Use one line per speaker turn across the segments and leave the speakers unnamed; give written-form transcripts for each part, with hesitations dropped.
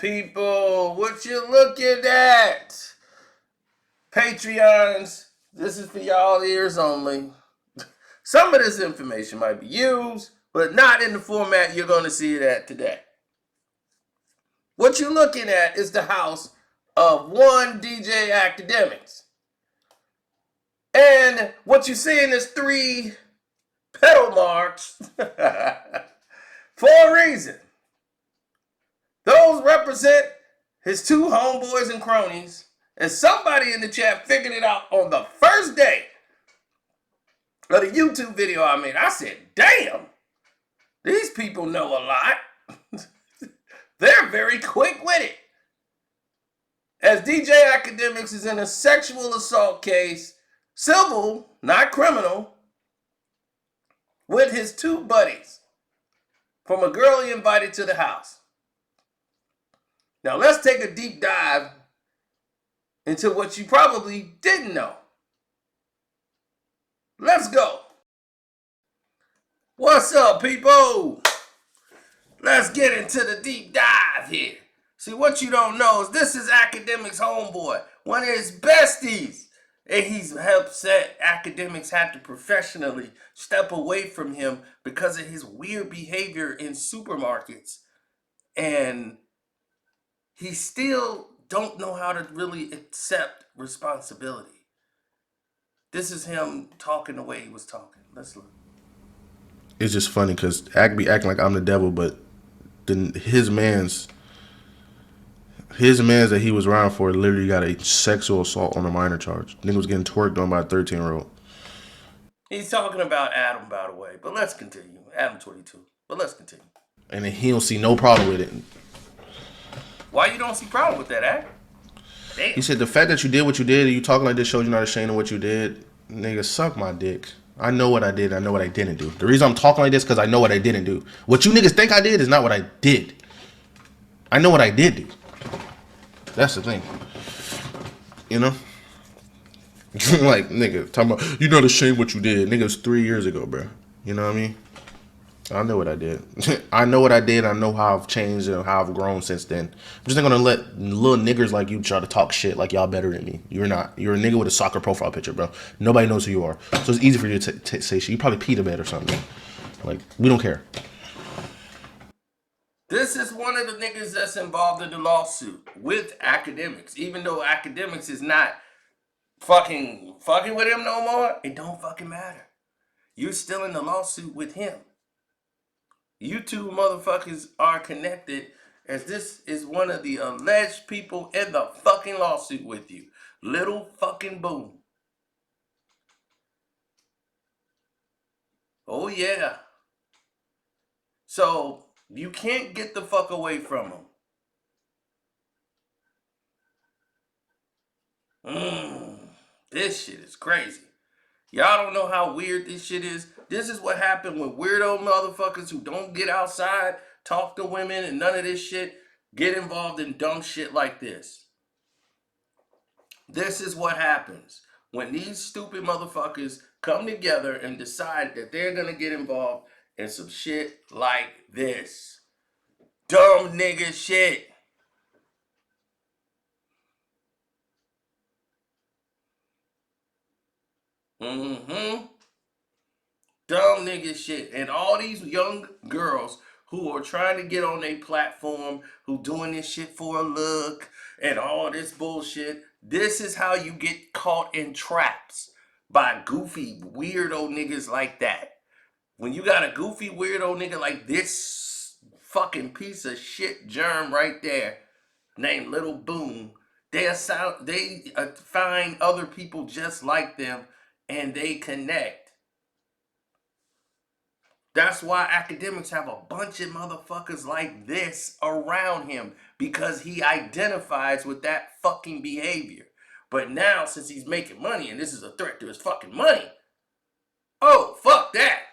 people, what you looking at? Patreons, this is for y'all ears only. Some of this information might be used, but not in the format you're going to see it at today. What you're looking at is the house of one DJ Akademiks. And what you're seeing is 3 pedal marks for a reason. Those represent his 2 homeboys and cronies, and somebody in the chat figured it out on the first day of the YouTube video I made. I said, damn, these people know a lot. They're very quick with it. As DJ Akademiks is in a sexual assault case, civil, not criminal, with his 2 buddies from a girl he invited to the house. Now let's take a deep dive into what you probably didn't know. Let's go. What's up, people? Let's get into the deep dive here. See, what you don't know is this is Akademiks' homeboy, one of his besties. And he's upset Akademiks had to professionally step away from him because of his weird behavior in supermarkets. And he still don't know how to really accept responsibility. This is him talking the way he was talking. Let's look.
It's just funny because Ak be acting like I'm the devil, but then his mans that he was around for literally got a sexual assault on a minor charge. Nigga was getting twerked on by a 13-year-old.
He's talking about Adam, by the way, but let's continue. Adam 22, but let's continue.
And then he don't see no problem with it.
Why you don't see problem with that, Ak? Damn.
He said the fact that you did what you did and you talking like this shows you're not ashamed of what you did. Nigga, suck my dick. I know what I did. I know what I didn't do. The reason I'm talking like this because I know what I didn't do. What you niggas think I did is not what I did. I know what I did do. That's the thing. You know? Like, nigga, talking about, you're not ashamed of what you did. Nigga, it was 3 years ago, bro. You know what I mean? I know what I did. I know what I did. I know how I've changed and how I've grown since then. I'm just not gonna let little niggers like you try to talk shit like y'all better than me. You're not. You're a nigga with a soccer profile picture, bro. Nobody knows who you are. So it's easy for you to say shit. You probably peed a bed or something. Like, we don't care.
This is one of the niggas that's involved in the lawsuit with Akademiks. Even though Akademiks is not fucking with him no more, it don't fucking matter. You're still in the lawsuit with him. You 2 motherfuckers are connected, as this is one of the alleged people in the fucking lawsuit with you. Lil fucking Boom. Oh yeah. So you can't get the fuck away from him. This shit is crazy. Y'all don't know how weird this shit is. This is what happened with weirdo motherfuckers who don't get outside, talk to women, and none of this shit, get involved in dumb shit like this. This is what happens when these stupid motherfuckers come together and decide that they're gonna get involved in some shit like this. Dumb nigga shit. Dumb nigga shit. And all these young girls who are trying to get on a platform, who doing this shit for a look and all this bullshit. This is how you get caught in traps by goofy weirdo niggas like that. When you got a goofy weirdo nigga like this fucking piece of shit germ right there named Lil Boom, they find other people just like them and they connect. That's why Akademiks have a bunch of motherfuckers like this around him, because he identifies with that fucking behavior. But now, since he's making money and this is a threat to his fucking money, oh, fuck that.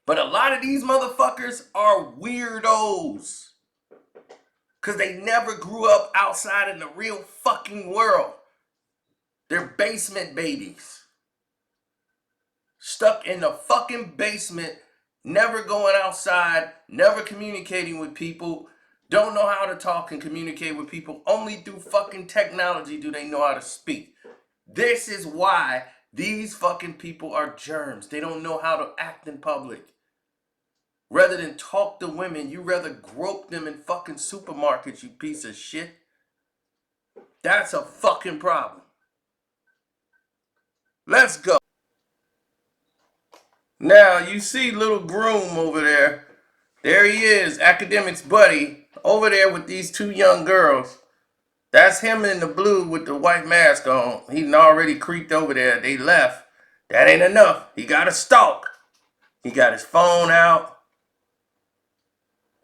But a lot of these motherfuckers are weirdos, because they never grew up outside in the real fucking world. They're basement babies. Stuck in the fucking basement never going outside, never communicating with people, don't know how to talk and communicate with people. Only through fucking technology do they know how to speak. This is why these fucking people are germs. They don't know how to act in public. Rather than talk to women, you rather grope them in fucking supermarkets, you piece of shit. That's a fucking problem. Let's go. Now, you see Lil Boom over there. There he is, Akademiks' buddy, over there with these two young girls. That's him in the blue with the white mask on. He'd already creeped over there. They left. That ain't enough. He got a stalk. He got his phone out.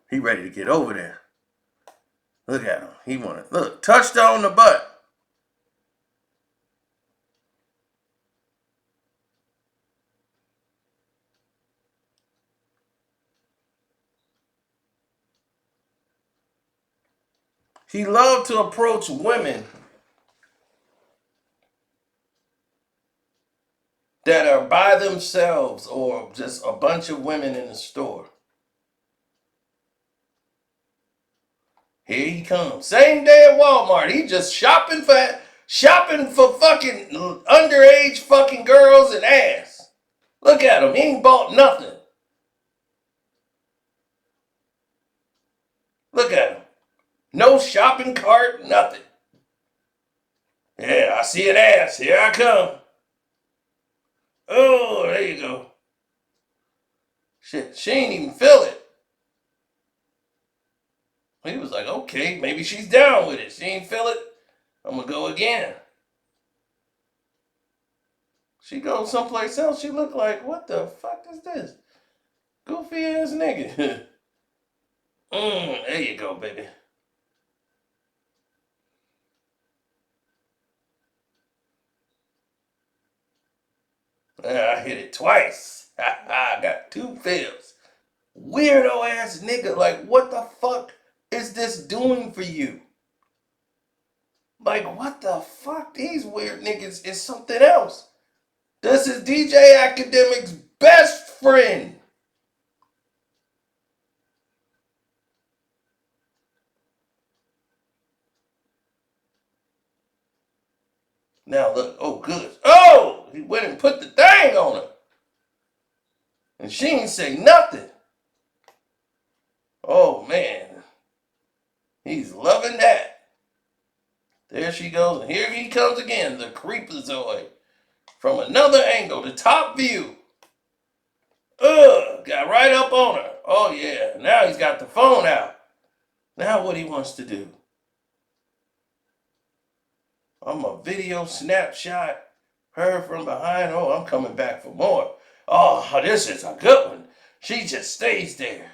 He ready to get over there. Look at him. He wanna look. Touched on the butt. He loved to approach women that are by themselves or just a bunch of women in the store. Here he comes. Same day at Walmart. He just shopping for fucking underage fucking girls and ass. Look at him. He ain't bought nothing. Look at him. No shopping cart, nothing. Yeah, I see an ass. Here I come. Oh, there you go. Shit, she ain't even feel it. He was like, okay, maybe she's down with it. She ain't feel it. I'm gonna go again. She goes someplace else. She look like, what the fuck is this? Goofy ass nigga. There you go, baby. I hit it twice. I got 2 fails. Weirdo ass nigga. Like, what the fuck is this doing for you? Like, what the fuck? These weird niggas is something else. This is DJ Akademiks' best friend. Now look, oh good. Oh, he went and put the thing on her. And she ain't say nothing. Oh man. He's loving that. There she goes. And here he comes again, the creepazoid. From another angle, the top view. Got right up on her. Oh yeah. Now he's got the phone out. Now what he wants to do. I'm a video snapshot her from behind. Oh, I'm coming back for more. Oh, this is a good one. She just stays there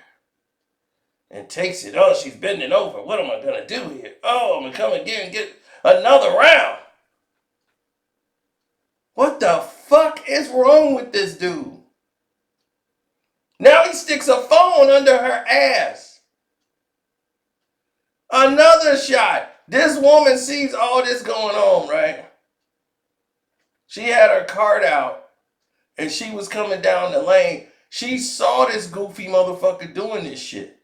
and takes it. Oh, she's bending over. What am I going to do here? Oh, I'm going to come again and get another round. What the fuck is wrong with this dude? Now he sticks a phone under her ass. Another shot. This woman sees all this going on, right? She had her cart out and she was coming down the lane. She saw this goofy motherfucker doing this shit.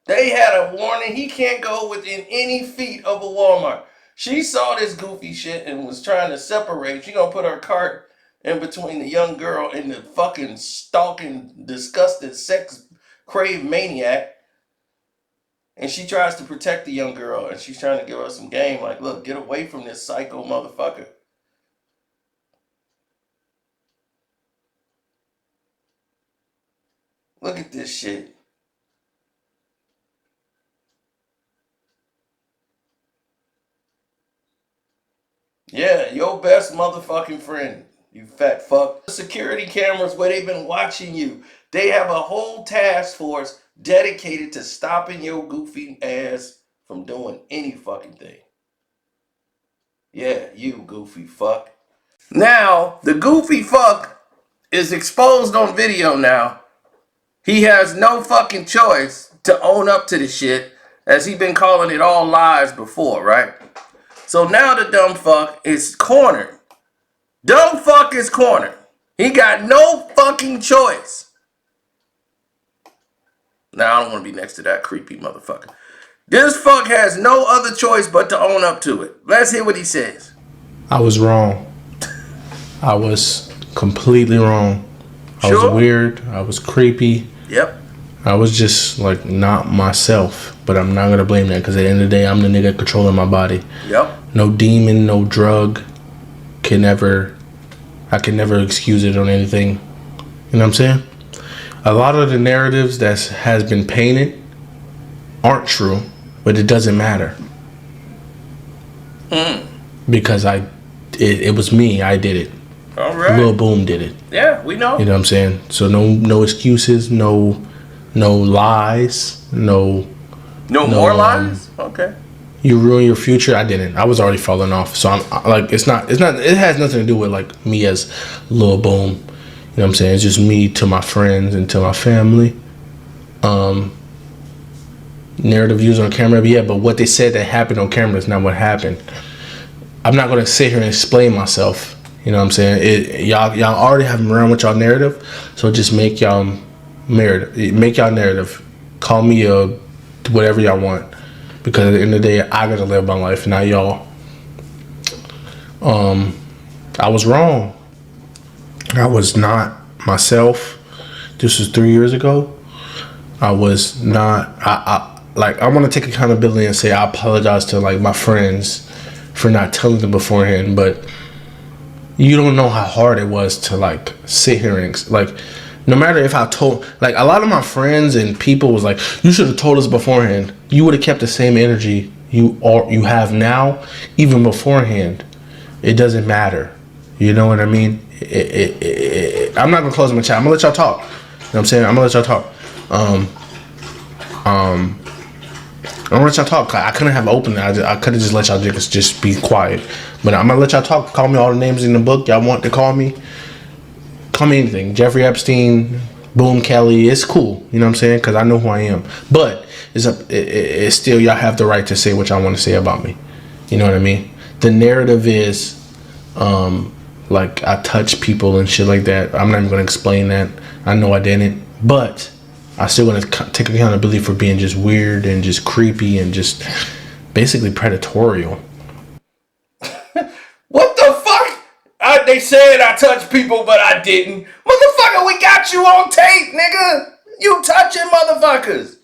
They had a warning. He can't go within any feet of a Walmart. She saw this goofy shit and was trying to separate. She gonna put her cart in between the young girl and the fucking stalking, disgusted, sex crave maniac. And she tries to protect the young girl, and she's trying to give her some game. Like, look, get away from this psycho motherfucker. Look at this shit. Yeah, your best motherfucking friend, you fat fuck. Security cameras where they've been watching you. They have a whole task force dedicated to stopping your goofy ass from doing any fucking thing. Yeah, you goofy fuck. Now, the goofy fuck is exposed on video now. He has no fucking choice to own up to the shit, as he been calling it all lies before, right? So now the dumb fuck is cornered. Dumb fuck is cornered. He got no fucking choice. Now, I don't want to be next to that creepy motherfucker. This fuck has no other choice but to own up to it. Let's hear what he says.
I was wrong. I was completely wrong. I
Sure.
was weird. I was creepy.
Yep.
I was just like not myself. But I'm not gonna blame that because at the end of the day, I'm the nigga controlling my body.
Yep.
No demon, no drug I can never excuse it on anything. You know what I'm saying? A lot of the narratives that has been painted aren't true, but it doesn't matter. Because it was me. I did it.
All right.
Lil Boom did it.
Yeah, we know.
You know what I'm saying? So no excuses, no lies, no
more lies? Okay.
You ruin your future. I didn't. I was already falling off. So I'm like, it has nothing to do with like me as Lil Boom. You know what I'm saying? It's just me to my friends and to my family. Narrative used on camera, but what they said that happened on camera is not what happened. I'm not gonna sit here and explain myself. You know what I'm saying? Y'all already have around with y'all narrative, so just make y'all narrative. Call me whatever y'all want, because at the end of the day, I gotta live my life, not y'all. I was wrong. I was not myself. This was 3 years ago. I was not. I want to take accountability and say I apologize to like my friends for not telling them beforehand, but you don't know how hard it was to like sit here and like, no matter if I told, like a lot of my friends and people was like, you should have told us beforehand. You would have kept the same energy you have now, even beforehand. It doesn't matter. You know what I mean? I'm not gonna close my chat. I'm gonna let y'all talk. You know what I'm saying? I'm gonna let y'all talk. I'm gonna let y'all talk. I couldn't have opened it. I could have just let y'all just be quiet. But I'm gonna let y'all talk. Call me all the names in the book y'all want to call me. Call me anything. Jeffrey Epstein, Boom Kelly. It's cool. You know what I'm saying? Because I know who I am. But it's still, y'all have the right to say what y'all want to say about me. You know what I mean? The narrative is like I touch people and shit like that. I'm not even gonna explain that. I know I didn't, but I still gonna take accountability for being just weird and just creepy and just basically predatory.
What the fuck? They said I touched people, but I didn't. Motherfucker, we got you on tape, nigga. You touching motherfuckers.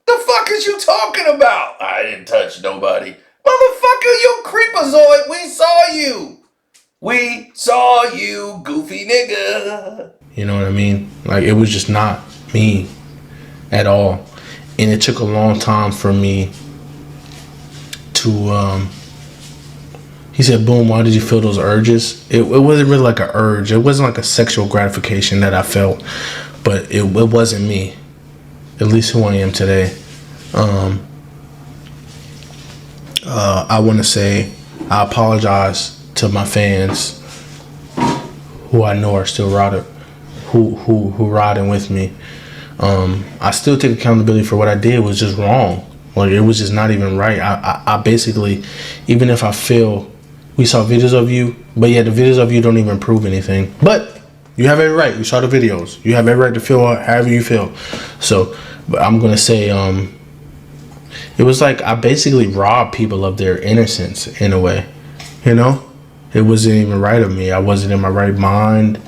The fuck is you talking about? I didn't touch nobody. Motherfucker, you creepazoid. We saw you. We saw you, goofy nigga.
You know what I mean? Like, it was just not me at all. And it took a long time for me to, he said, Boom, why did you feel those urges? It wasn't really like an urge. It wasn't like a sexual gratification that I felt. But it wasn't me. At least who I am today. I want to say I apologize to my fans who I know are still riding, who riding with me. I still take accountability for what I did was just wrong. Like, it was just not even right. I basically, even if I feel, we saw videos of you, but yeah, the videos of you don't even prove anything. But you have every right. You saw the videos. You have every right to feel however you feel. So, but I'm gonna say, it was like I basically robbed people of their innocence in a way. You know, it wasn't even right of me. I wasn't in my right mind.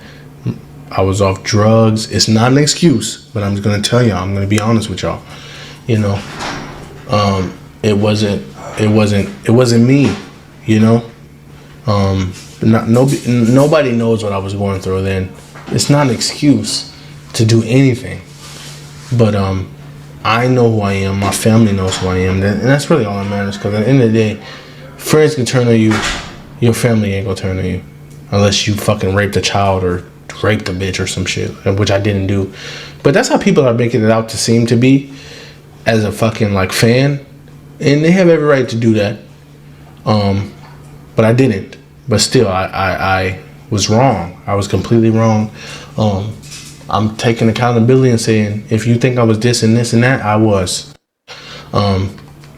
I was off drugs. It's not an excuse, but I'm just gonna tell y'all. I'm gonna be honest with y'all. You know, it wasn't me. You know, nobody knows what I was going through then. It's not an excuse to do anything, but I know who I am. My family knows who I am, and that's really all that matters. Because at the end of the day, friends can turn on you. Your family ain't gonna turn on you unless you fucking raped a child or raped a bitch or some shit, which I didn't do. But that's how people are making it out to seem to be as a fucking like fan, and they have every right to do that. But I didn't. But still, I was wrong. I was completely wrong. I'm taking accountability and saying, if you think I was this and this and that, I was.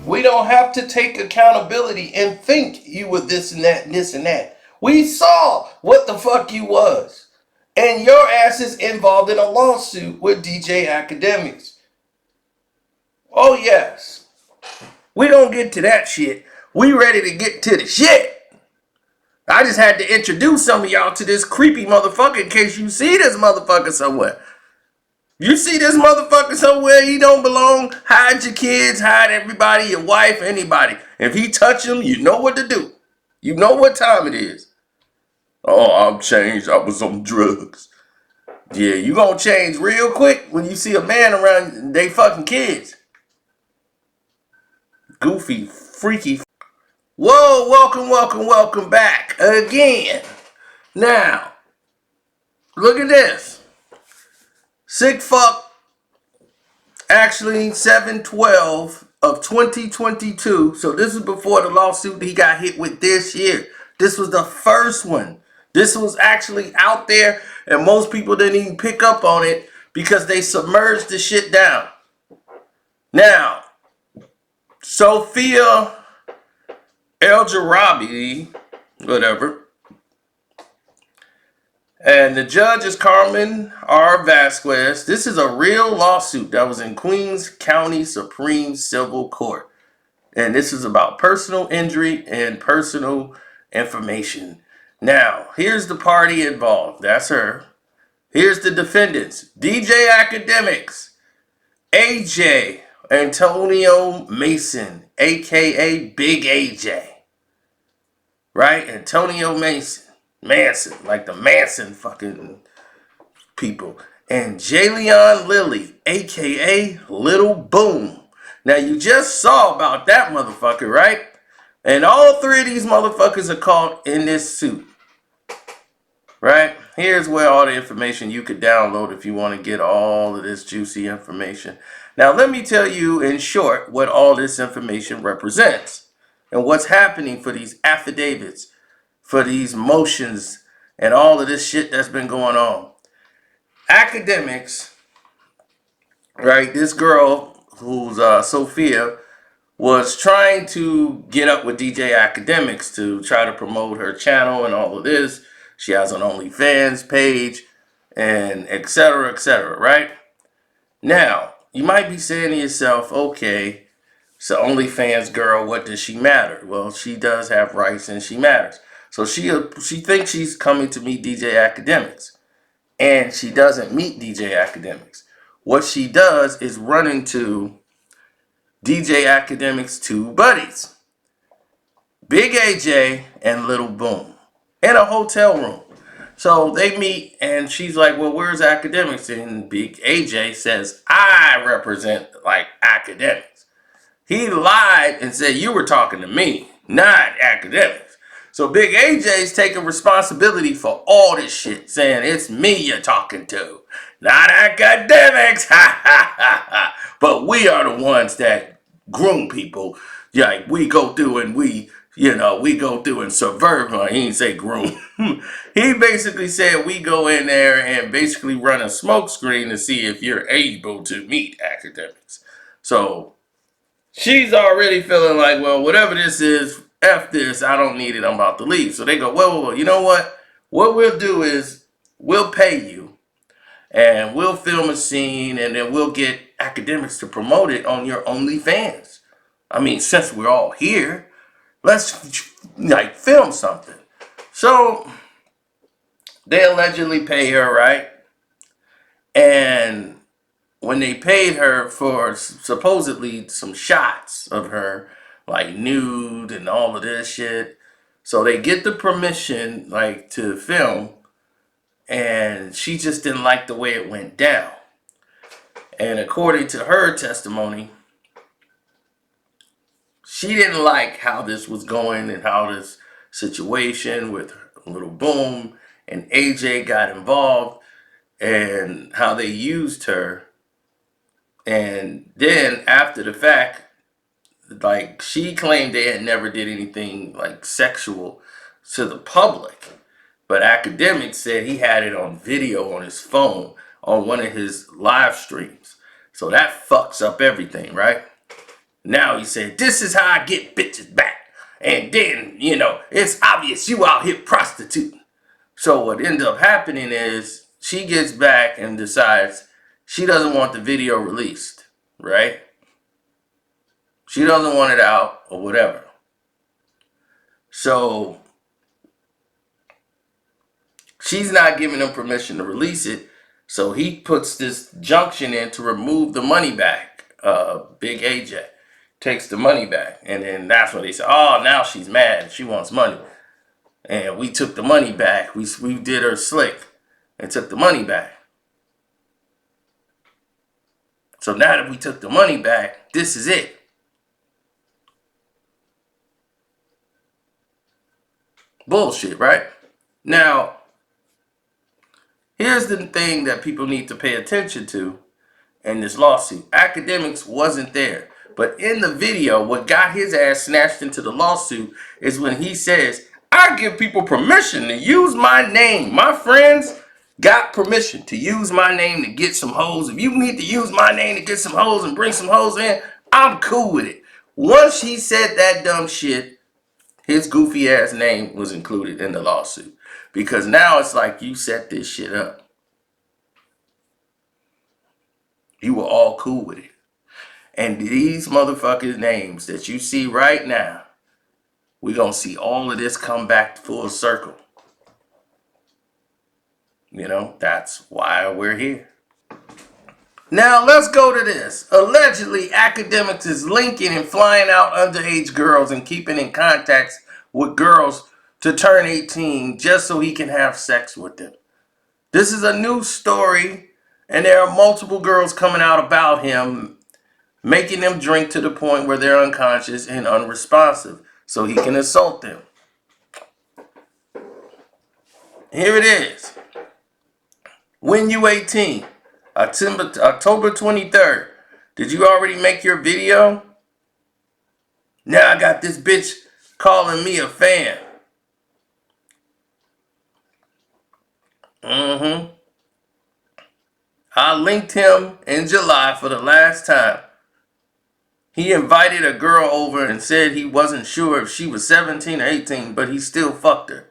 We don't have to take accountability and think you were this and that and this and that. We saw what the fuck you was. And your ass is involved in a lawsuit with DJ Akademiks. Oh yes. We don't get to that shit. We ready to get to the shit. I just had to introduce some of y'all to this creepy motherfucker in case you see this motherfucker somewhere. You see this motherfucker somewhere he don't belong, hide your kids, hide everybody, your wife, anybody. If he touch him, you know what to do. You know what time it is. Oh, I'm changed. I was on drugs. Yeah, you gonna change real quick when you see a man around they fucking kids. Goofy, freaky. Whoa, welcome back again. Now, look at this. Sick fuck, actually 7/12 of 2022. So this is before the lawsuit he got hit with this year. This was the first one. This was actually out there and most people didn't even pick up on it because they submerged the shit down. Now, Sophia El Jarabi, whatever, and the judge is Carmen R. Vasquez. This is a real lawsuit that was in Queens County Supreme Civil Court. And this is about personal injury and personal information. Now, here's the party involved. That's her. Here's the defendants. DJ Akademiks, AJ, Antonio Mason, a.k.a. Big AJ. Right? Antonio Manson, like the Manson fucking people. And Jalen Lilly, a.k.a. Lil Boom. Now, you just saw about that motherfucker, right? And all three of these motherfuckers are caught in this suit. Right? Here's where all the information you could download if you want to get all of this juicy information. Now, let me tell you in short what all this information represents and what's happening for these affidavits, for these motions, and all of this shit that's been going on. Akademiks, right? This girl who's Sophia was trying to get up with DJ Akademiks to try to promote her channel and all of this. She has an OnlyFans page and etc., right? Now, you might be saying to yourself, okay, so OnlyFans girl, what does she matter? Well, she does have rights and she matters. So she thinks she's coming to meet DJ Akademiks. And she doesn't meet DJ Akademiks. What she does is run into DJ Akademiks' two buddies, Big AJ and Lil Boom, in a hotel room. So they meet and she's like, well, where's Akademiks? And Big AJ says, I represent like Akademiks. He lied and said you were talking to me, not Akademiks. So Big AJ's taking responsibility for all this shit, saying it's me you're talking to, not Akademiks. Ha ha ha ha. But we are the ones that groom people. Like we go through and we go through and subvert. He didn't say groom. He basically said we go in there and basically run a smoke screen to see if you're able to meet Akademiks. So she's already feeling like, well, whatever this is, F this, I don't need it, I'm about to leave. So they go, well, you know what? What we'll do is we'll pay you and we'll film a scene and then we'll get Akademiks to promote it on your OnlyFans. I mean, since we're all here, let's like film something. So they allegedly pay her, right? And when they paid her for supposedly some shots of her, like nude and all of this shit, so they get the permission like to film, and she just didn't like the way it went down. And according to her testimony, she didn't like how this was going and how this situation with Lil Boom and AJ got involved and how they used her. And then after the fact, like she claimed they had never did anything like sexual to the public. But Akademiks said he had it on video on his phone on one of his live streams. So that fucks up everything, right? Now he said, this is how I get bitches back. And then, it's obvious you out here prostituting. So what ended up happening is she gets back and decides she doesn't want the video released, right? She doesn't want it out or whatever. So she's not giving him permission to release it. So he puts this junction in to remove the money back. Big AJ takes the money back. And then that's when they say, oh, now she's mad. She wants money. And we took the money back. We did her slick and took the money back. So now that we took the money back, this is it. Bullshit, right? Now, here's the thing that people need to pay attention to in this lawsuit. Akademiks wasn't there. But in the video, what got his ass snatched into the lawsuit is when he says, I give people permission to use my name. My friends got permission to use my name to get some hoes. If you need to use my name to get some hoes and bring some hoes in, I'm cool with it. Once he said that dumb shit, his goofy ass name was included in the lawsuit. Because now it's like you set this shit up. You were all cool with it. And these motherfuckers' names that you see right now, we're going to see all of this come back full circle. You know, that's why we're here. Now, let's go to this. Allegedly, Akademiks is linking and flying out underage girls and keeping in contact with girls to turn 18 just so he can have sex with them. This is a new story, and there are multiple girls coming out about him, making them drink to the point where they're unconscious and unresponsive so he can assault them. Here it is. When you 18, October 23rd, did you already make your video? Now I got this bitch calling me a fan. I linked him in July for the last time. He invited a girl over and said he wasn't sure if she was 17 or 18, but he still fucked her.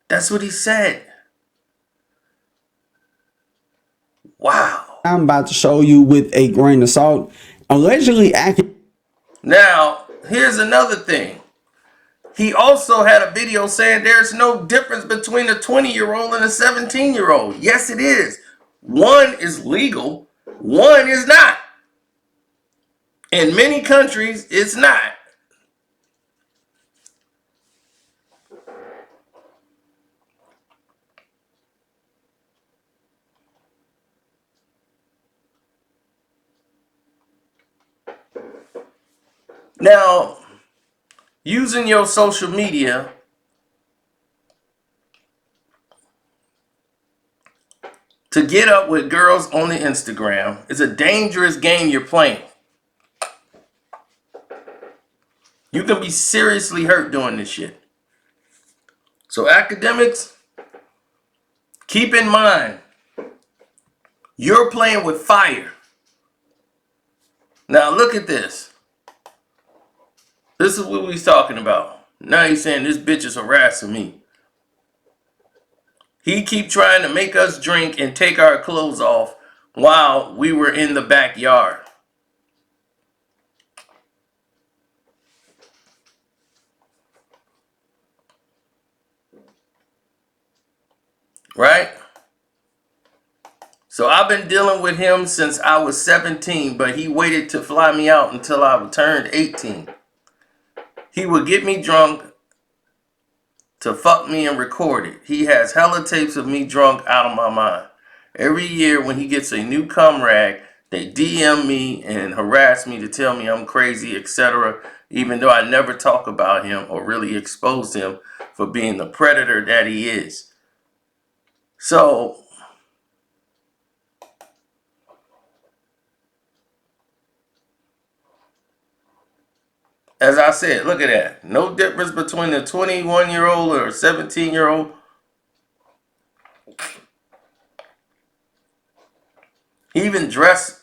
That's what he said. Wow.
I'm about to show you with a grain of salt. Allegedly,
Now, here's another thing. He also had a video saying there's no difference between a 20-year-old and a 17-year-old. Yes, it is. One is legal, one is not. In many countries, it's not. Now, using your social media to get up with girls on the Instagram is a dangerous game you're playing. You can be seriously hurt doing this shit. So Akademiks, keep in mind, you're playing with fire. Now look at this. This is what we was talking about. Now he's saying this bitch is harassing me. He keep trying to make us drink and take our clothes off while we were in the backyard. Right? So I've been dealing with him since I was 17, but he waited to fly me out until I turned 18. He would get me drunk to fuck me and record it. He has hella tapes of me drunk out of my mind. Every year when he gets a new cum rag, they DM me and harass me to tell me I'm crazy, etc., even though I never talk about him or really expose him for being the predator that he is. So, as I said, look at that. No difference between a 21-year-old or a 17-year-old. He even dressed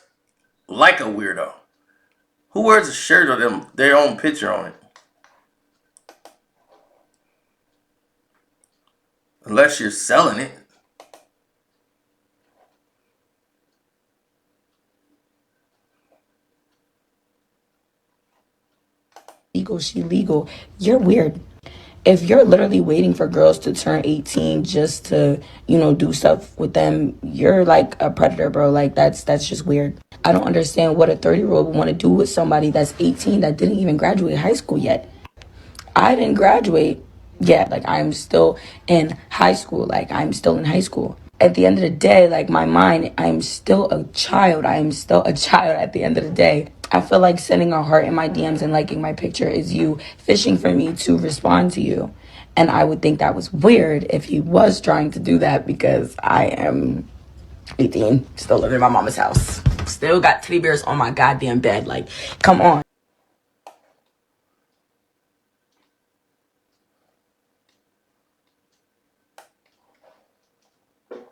like a weirdo. Who wears a shirt with their own picture on it? Unless you're selling it.
legal, she legal. You're weird. If you're literally waiting for girls to turn 18 just to, do stuff with them, you're like a predator, bro. Like that's just weird. I don't understand what a 30-year-old would want to do with somebody that's 18 that didn't even graduate high school yet. I didn't graduate yet. Like I'm still in high school. At the end of the day, like my mind, I'm still a child. I am still a child at the end of the day. I feel like sending a heart in my DMs and liking my picture is you fishing for me to respond to you. And I would think that was weird if he was trying to do that because I am 18, still living in my mama's house. Still got teddy bears on my goddamn bed. Like, come on.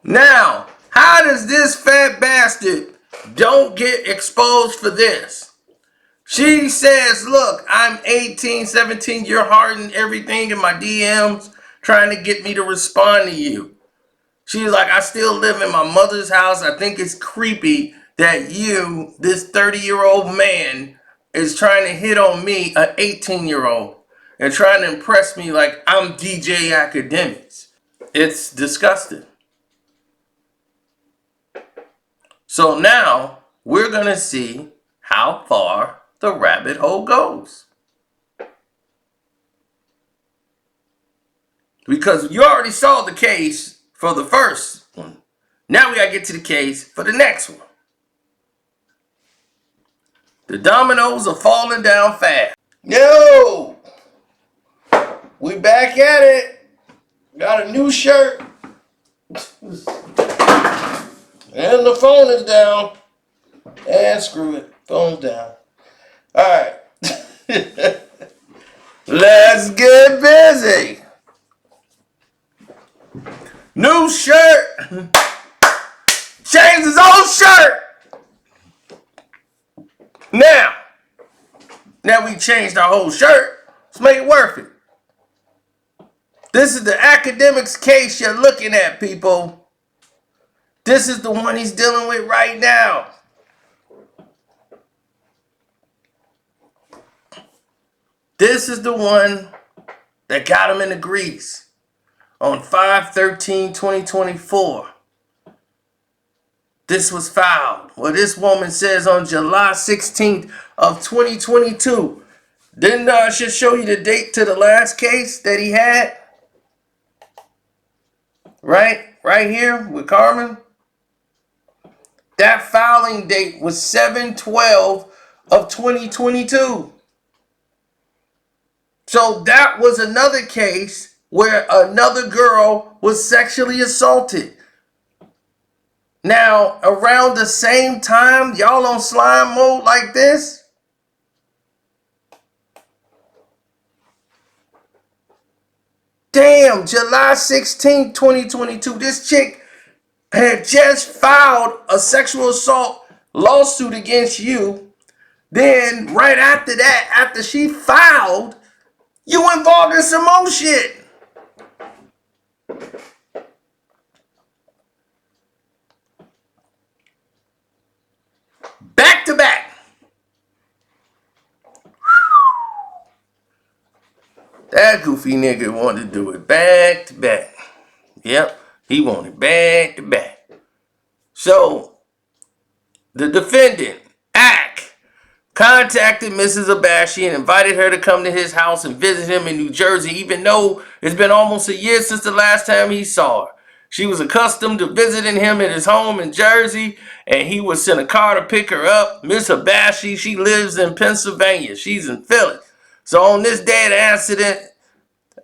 Now, how does this fat bastard don't get exposed for this? She says, look, I'm 18, 17, you're harding everything in my DMs, trying to get me to respond to you. She's like, I still live in my mother's house. I think it's creepy that you, this 30-year-old man, is trying to hit on me, an 18-year-old, and trying to impress me like I'm DJ Akademiks. It's disgusting. So now we're going to see how far the rabbit hole goes. Because you already saw the case for the first one. Now we got to get to the case for the next one. The dominoes are falling down fast. Yo! We back at it. Got a new shirt. And the phone is down. And screw it. Phone's down. Alright. Let's get busy. New shirt. Changed his own shirt. Now we changed our whole shirt. Let's make it worth it. This is the Akademiks case you're looking at, people. This is the one he's dealing with right now. This is the one that got him in the grease on 5/13/2024. This was filed. Well, this woman says on July 16th of 2022. Didn't I just show you the date to the last case that he had? Right here with Carmen. That filing date was 7/12 of 2022. So that was another case where another girl was sexually assaulted. Now, around the same time, y'all on slime mode like this? Damn, July 16th, 2022, this chick had just filed a sexual assault lawsuit against you. Then, right after that, after she filed, you involved in some more shit. Back to back. That goofy nigga wanted to do it back to back. Yep, he wanted back to back. So, the defendant, Ak, contacted Mrs. Abashi and invited her to come to his house and visit him in New Jersey, even though it's been almost a year since the last time he saw her. She was accustomed to visiting him at his home in Jersey, and he would send a car to pick her up. Miss Abashi, she lives in Pennsylvania. She's in Philly. So on this day of the accident,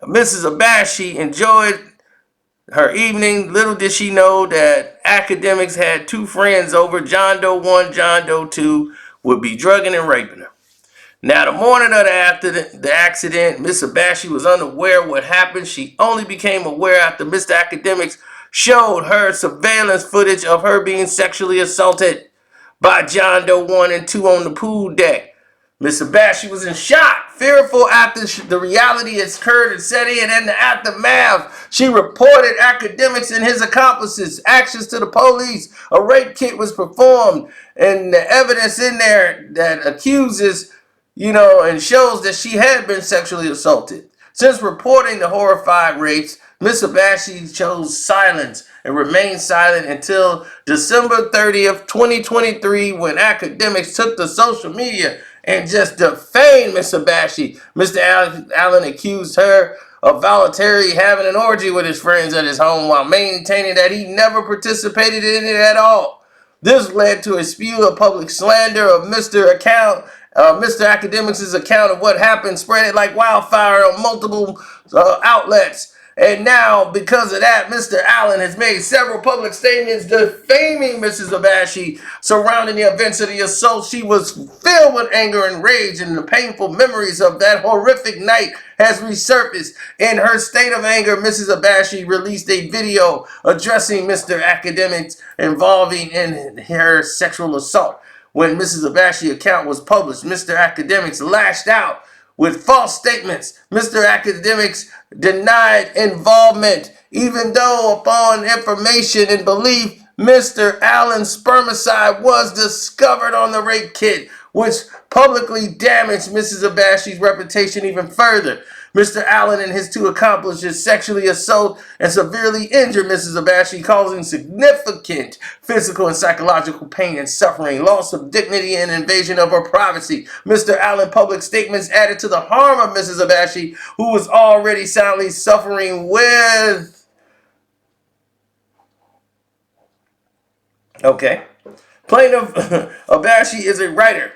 Mrs. Abashi enjoyed her evening. Little did she know that Akademiks had two friends over. John Doe 1, John Doe 2 would be drugging and raping her. Now, the morning of the accident, Miss Abashi was unaware what happened. She only became aware after Mr. Akademiks showed her surveillance footage of her being sexually assaulted by John Doe 1 and 2 on the pool deck. Miss Abashi was in shock, fearful after the reality has occurred and set in. And the aftermath, she reported Akademiks and his accomplices' actions to the police. A rape kit was performed, and the evidence in there that accuses and shows that she had been sexually assaulted. Since reporting the horrified rapes, Miss Abashi chose silence and remained silent until December 30th, 2023, when Akademiks took to social media and just defamed Miss Abashi. Mr. Allen accused her of voluntarily having an orgy with his friends at his home while maintaining that he never participated in it at all. This led to a spew of public slander of Mr. Akademiks' account of what happened, spread it like wildfire on multiple outlets. And now, because of that, Mr. Allen has made several public statements defaming Mrs. Abashi surrounding the events of the assault. She was filled with anger and rage, and the painful memories of that horrific night has resurfaced. In her state of anger, Mrs. Abashi released a video addressing Mr. Akademiks involving in her sexual assault. When Mrs. Abashi's account was published, Mr. Akademiks lashed out with false statements. Mr. Akademiks denied involvement, even though upon information and belief, Mr. Allen's spermicide was discovered on the rape kit, which publicly damaged Mrs. Abashi's reputation even further. Mr. Allen and his two accomplices sexually assault and severely injured Mrs. Abashi, causing significant physical and psychological pain and suffering, loss of dignity, and invasion of her privacy. Mr. Allen's public statements added to the harm of Mrs. Abashi, who was already silently suffering with... Okay. Plaintiff Abashi is a writer,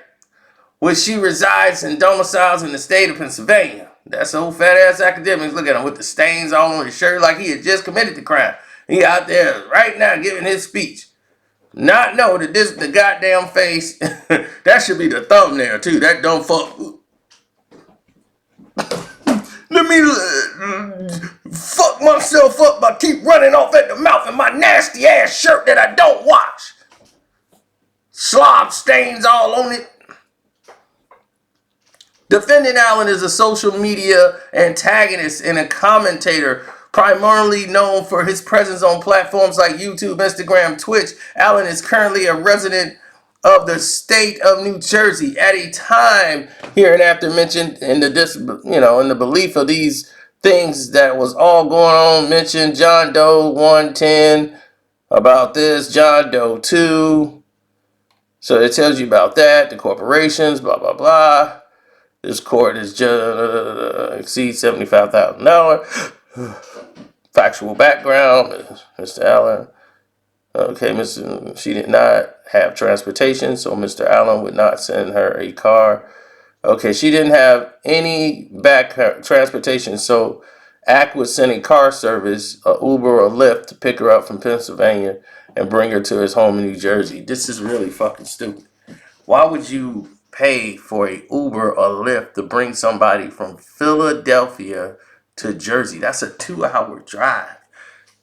which she resides and domiciles in the state of Pennsylvania. That's old fat ass Akademiks. Look at him with the stains all on his shirt like he had just committed the crime. He out there right now giving his speech. Not know that this is the goddamn face. That should be the thumbnail too. That don't fuck. Let me fuck myself up by keep running off at the mouth in my nasty ass shirt that I don't wash. Slob stains all on it. Defendant Allen is a social media antagonist and a commentator, primarily known for his presence on platforms like YouTube, Instagram, Twitch. Allen is currently a resident of the state of New Jersey. At a time hereinafter mentioned in the belief of these things that was all going on, mentioned John Doe 110 about this, John Doe 2. So it tells you about that, the corporations, blah, blah, blah. This court is just exceeds $75,000. Factual background, Mr. Allen. Okay, she did not have transportation, so Mr. Allen would not send her a car. Okay, she didn't have any transportation, so ACT was sending car service, a Uber or Lyft, to pick her up from Pennsylvania and bring her to his home in New Jersey. This is really fucking stupid. Why would you pay for a Uber or Lyft to bring somebody from Philadelphia to Jersey? That's a 2-hour drive.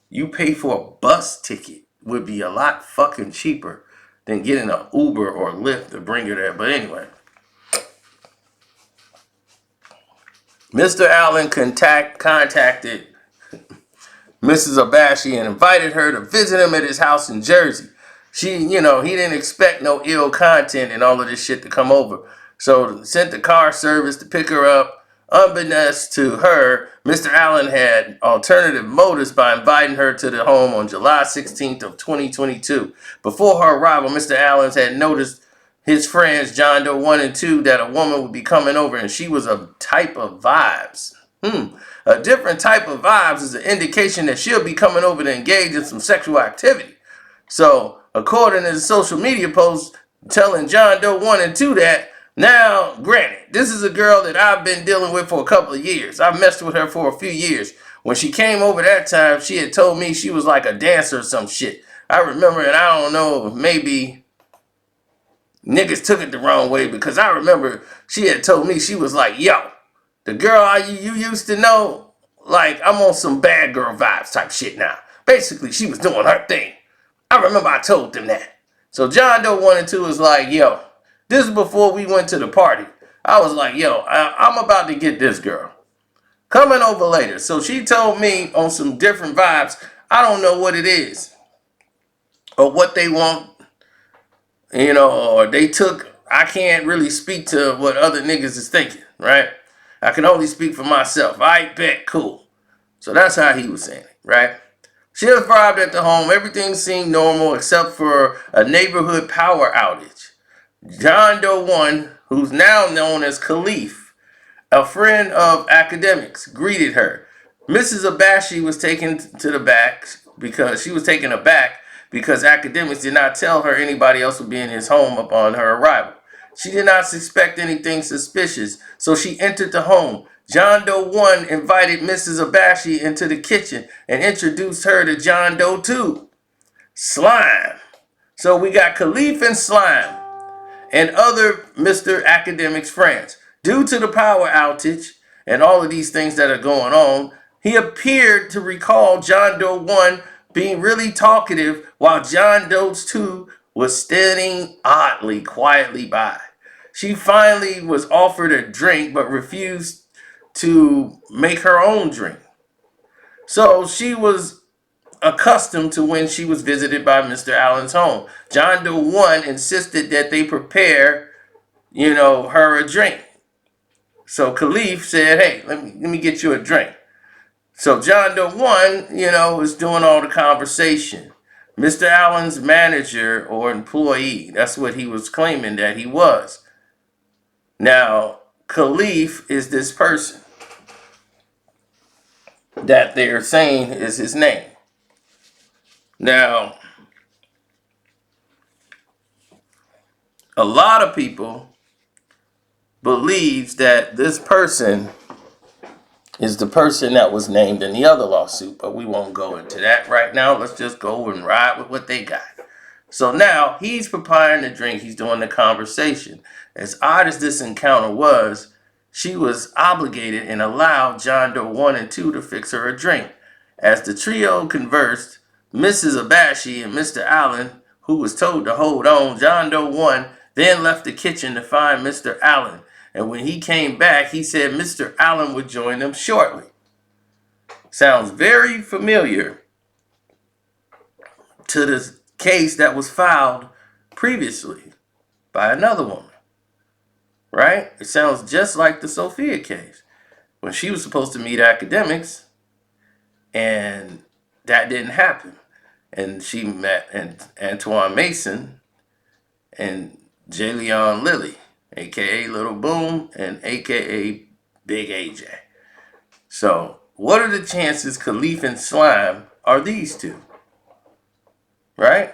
You pay for a bus ticket would be a lot fucking cheaper than getting an Uber or Lyft to bring you there. But anyway, Mr. Allen contacted Mrs. Abashi and invited her to visit him at his house in Jersey. He didn't expect no ill content and all of this shit to come over. So sent the car service to pick her up. Unbeknownst to her, Mr. Allen had alternative motives by inviting her to the home on July 16th of 2022. Before her arrival, Mr. Allen had noticed his friends, John Doe 1 and 2, that a woman would be coming over and she was a type of vibes. A different type of vibes is an indication that she'll be coming over to engage in some sexual activity. So, according to the social media post telling John Doe 1 and 2 that, now, granted, this is a girl that I've been dealing with for a couple of years. I've messed with her for a few years. When she came over that time, she had told me she was like a dancer or some shit. I remember, and I don't know if maybe niggas took it the wrong way, because I remember she had told me she was like, yo, the girl you used to know, like, I'm on some bad girl vibes type shit now. Basically, she was doing her thing. I remember I told them that. So John Doe 1 and 2 was like, yo, this is before we went to the party. I was like, yo, I'm about to get this girl. Coming over later. So she told me on some different vibes. I don't know what it is or what they want, or they took I can't really speak to what other niggas is thinking, right? I can only speak for myself. I bet, cool. So that's how he was saying it, right? She arrived at the home. Everything seemed normal except for a neighborhood power outage. John Doe 1, who's now known as Khalif, a friend of Akademiks, greeted her. Mrs. Abashi was taken to the back because she was taken aback because Akademiks did not tell her anybody else would be in his home upon her arrival. She did not suspect anything suspicious, so she entered the home. John Doe 1 invited Mrs. Abashi into the kitchen and introduced her to John Doe 2, Slime. So we got Khalif and Slime and other Mr. Akademiks friends. Due to the power outage and all of these things that are going on, he appeared to recall John Doe 1 being really talkative while John Doe 2 was standing oddly quietly by. She finally was offered a drink but refused to make her own drink. So she was accustomed to when she was visited by Mr. Allen's home. John Doe 1 insisted that they prepare, her a drink. So Khalif said, hey, let me get you a drink. So John Doe 1, was doing all the conversation. Mr. Allen's manager or employee, that's what he was claiming that he was. Now, Khalif is this person that they're saying is his name. Now, a lot of people believes that this person is the person that was named in the other lawsuit, but we won't go into that right now. Let's just go and ride with what they got. So now he's preparing the drink. He's doing the conversation. As odd as this encounter was, she was obligated and allowed John Doe 1 and 2 to fix her a drink. As the trio conversed, Mrs. Abashi and Mr. Allen, who was told to hold on, John Doe 1 then left the kitchen to find Mr. Allen. And when he came back, he said Mr. Allen would join them shortly. Sounds very familiar to the case that was filed previously by another woman, right? It sounds just like the Sophia case when she was supposed to meet Akademiks and that didn't happen. And she met Antoine Mason and Jayleon Lilly, a.k.a. Lil Boom and a.k.a. Big AJ. So what are the chances Khalif and Slime are these two? Right?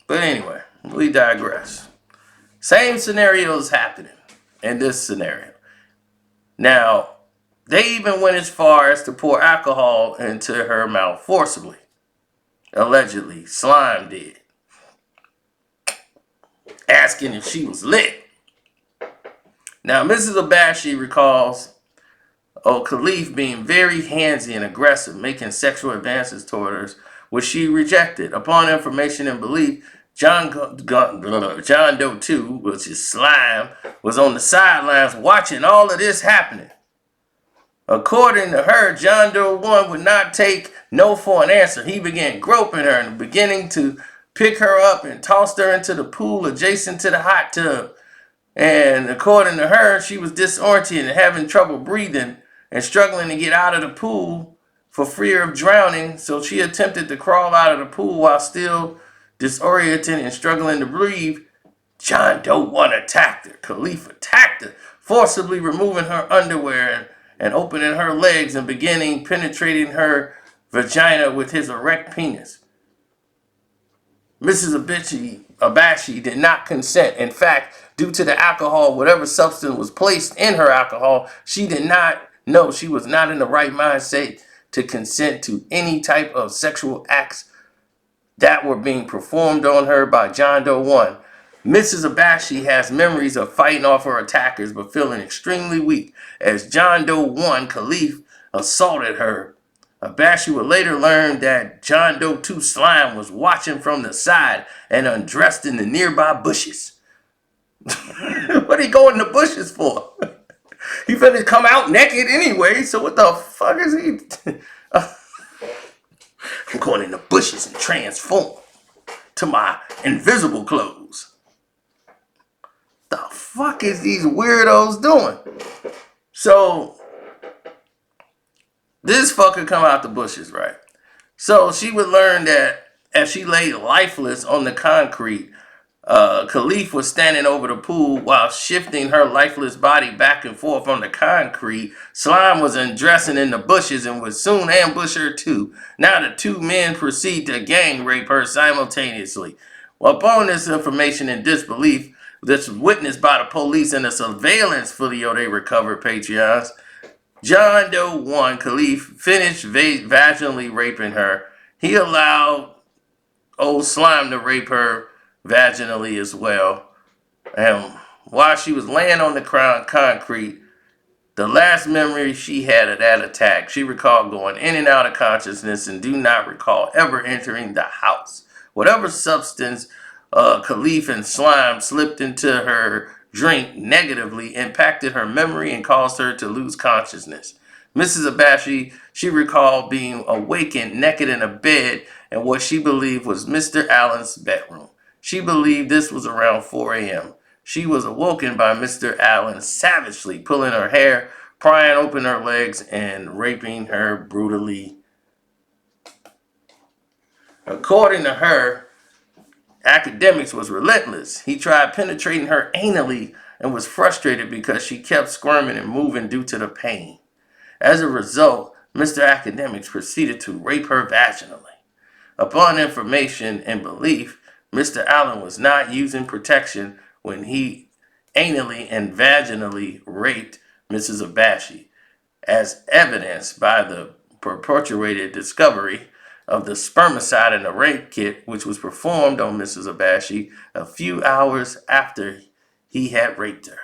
But anyway, we digress. Same scenarios happening in this scenario. Now, they even went as far as to pour alcohol into her mouth forcibly. Allegedly, Slime did. Asking if she was lit. Now, Mrs. Abashi recalls Khalif being very handsy and aggressive, making sexual advances toward her, which she rejected. Upon information and belief, John Doe 2, which is Slime, was on the sidelines watching all of this happening. According to her, John Doe 1 would not take no for an answer. He began groping her and beginning to pick her up and tossed her into the pool adjacent to the hot tub. And according to her, she was disoriented and having trouble breathing and struggling to get out of the pool for fear of drowning. So she attempted to crawl out of the pool while still disoriented and struggling to breathe. John Doe 1 attacked her. Khalif attacked her, forcibly removing her underwear and opening her legs and beginning penetrating her vagina with his erect penis. Mrs. Abashi did not consent. In fact, due to the alcohol, whatever substance was placed in her alcohol, she did not know she was not in the right mindset to consent to any type of sexual acts that were being performed on her by John Doe 1. Mrs. Abashi has memories of fighting off her attackers but feeling extremely weak as John Doe 1, Khalif, assaulted her. Abashi would later learn that John Doe 2 Slime was watching from the side and undressed in the nearby bushes. What are he going in the bushes for? He finna come out naked anyway, so what the fuck is he? I'm going in the bushes and transform to my invisible clothes. The fuck is these weirdos doing? So this fucker come out the bushes, right? So she would learn that as she lay lifeless on the concrete, Khalif was standing over the pool while shifting her lifeless body back and forth on the concrete. Slime was undressing in the bushes and would soon ambush her too. Now the two men proceed to gang rape her simultaneously. Well, upon this information and disbelief, this was witnessed by the police in a surveillance video they recovered, Patreons. John Doe 1, Khalif, finished vaginally raping her. He allowed old Slime to rape her vaginally as well. And while she was laying on the concrete, the last memory she had of that attack, she recalled going in and out of consciousness and do not recall ever entering the house. Whatever substance Khalif and Slime slipped into her drink negatively impacted her memory and caused her to lose consciousness. Mrs. Abashi, she recalled being awakened naked in a bed in what she believed was Mr. Allen's bedroom. She believed this was around 4 a.m. She was awoken by Mr. Allen savagely pulling her hair, prying open her legs, and raping her brutally. According to her, Akademiks was relentless. He tried penetrating her anally and was frustrated because she kept squirming and moving due to the pain. As a result, Mr. Akademiks proceeded to rape her vaginally. Upon information and belief, Mr. Allen was not using protection when he anally and vaginally raped Mrs. Abashi, as evidenced by the perpetuated discovery of the spermicide in the rape kit, which was performed on Mrs. Abashi a few hours after he had raped her.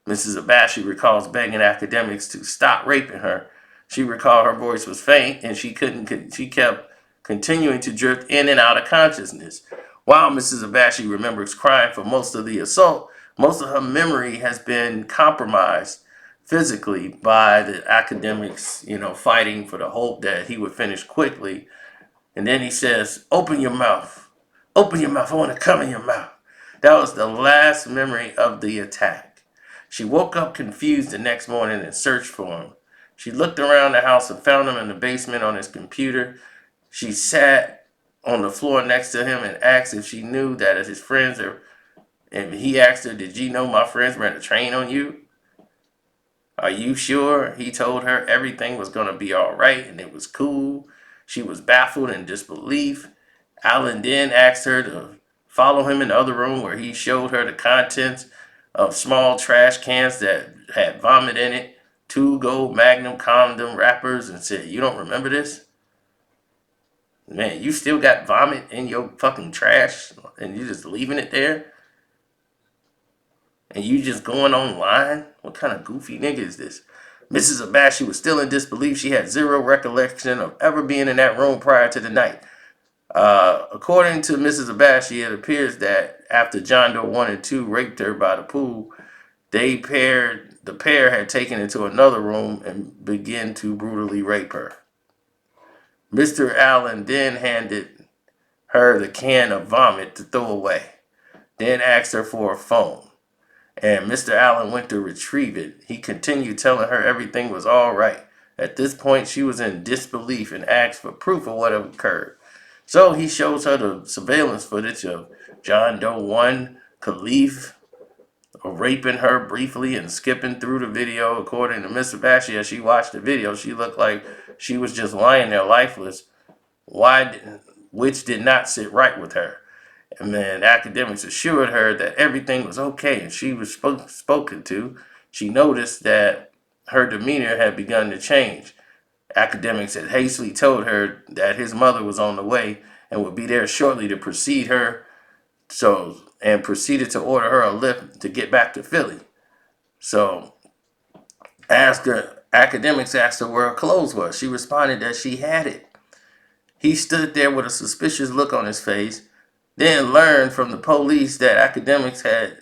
Mrs. Abashi recalls begging Akademiks to stop raping her. She recalled her voice was faint and she kept continuing to drift in and out of consciousness. While Mrs. Abashi remembers crying for most of the assault, most of her memory has been compromised physically by the Akademiks, fighting for the hope that he would finish quickly. And then he says, "Open your mouth. Open your mouth. I want to come in your mouth." That was the last memory of the attack. She woke up confused the next morning and searched for him. She looked around the house and found him in the basement on his computer. She sat on the floor next to him and asked if she knew that his friends are. And he asked her, "Did you know my friends ran a train on you? Are you sure?" He told her everything was going to be all right and it was cool. She was baffled in disbelief. Allen then asked her to follow him in the other room where he showed her the contents of small trash cans that had vomit in it, 2 gold Magnum condom wrappers, and said, "You don't remember this? Man, you still got vomit in your fucking trash and you just leaving it there? And you just going online? What kind of goofy nigga is this?" Mrs. Abashi was still in disbelief. She had zero recollection of ever being in that room prior to the night. According to Mrs. Abashi, it appears that after John Doe 1 and 2 raped her by the pool, the pair had taken into another room and began to brutally rape her. Mr. Allen then handed her the can of vomit to throw away, then asked her for a phone. And Mr. Allen went to retrieve it. He continued telling her everything was all right. At this point, she was in disbelief and asked for proof of what had occurred. So he shows her the surveillance footage of John Doe 1, Khalif, raping her briefly and skipping through the video. According to Miss Abashi, as she watched the video, she looked like she was just lying there lifeless, which did not sit right with her. And then Akademiks assured her that everything was okay and she was spoken to. She noticed that her demeanor had begun to change. Akademiks had hastily told her that his mother was on the way and would be there shortly to proceeded to order her a lift to get back to Philly. So Akademiks asked her where her clothes were. She responded that she had it. He stood there with a suspicious look on his face, then learned from the police that Akademiks had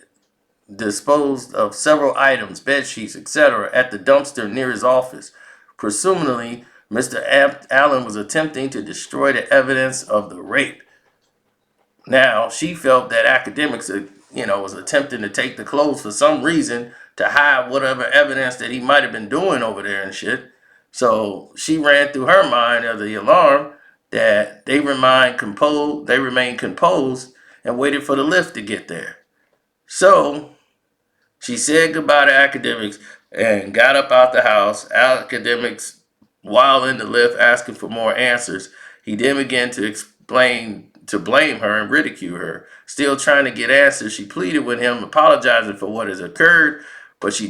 disposed of several items, bed sheets, etc., at the dumpster near his office. Presumably, Mr. Allen was attempting to destroy the evidence of the rape. Now, she felt that Akademiks was attempting to take the clothes for some reason to hide whatever evidence that he might have been doing over there and shit. So she ran through her mind of the alarm that they remained composed and waited for the lift to get there. So she said goodbye to Akademiks and got up out the house. Akademiks, while in the lift asking for more answers, he then began to blame her and ridicule her. Still trying to get answers, she pleaded with him, apologizing for what has occurred, but she